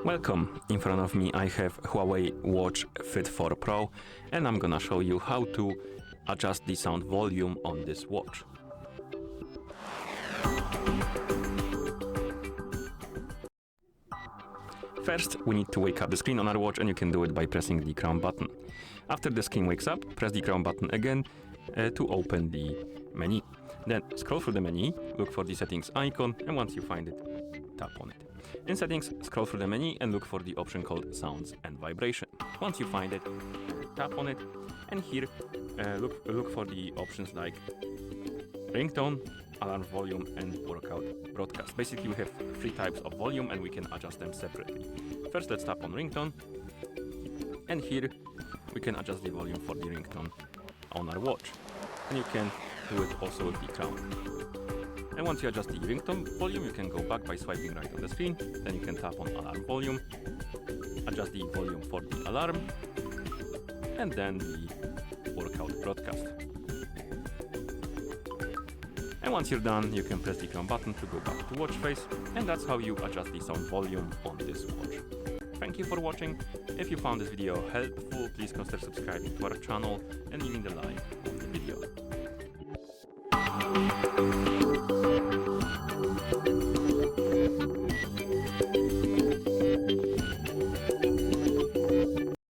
Welcome. In front of me I have HUAWEI Watch Fit 4 Pro, and I'm gonna show you how to adjust the sound volume on this watch. First, we need to wake up the screen on our watch, and you can do it by pressing the crown button. After the screen wakes up, press the crown button again to open the menu. Then scroll through the menu, look for the settings icon, and once you find it, tap on it. In settings, scroll through the menu and look for the option called sounds and vibration. Once you find it, tap on it, and here look for the options like ringtone, alarm volume, and workout broadcast. Basically, we have three types of volume and we can adjust them separately. First, let's tap on ringtone, and here we can adjust the volume for the ringtone on our watch, and you can do it also with the crown. And once you adjust the ringtone volume, you can go back by swiping right on the screen. Then you can tap on alarm volume, adjust the volume for the alarm, and then the workout broadcast. And once you're done, you can press the crown button to go back to watch face, and that's how you adjust the sound volume on this watch. Thank you for watching. If you found this video helpful, please consider subscribing to our channel and leaving a like on the video.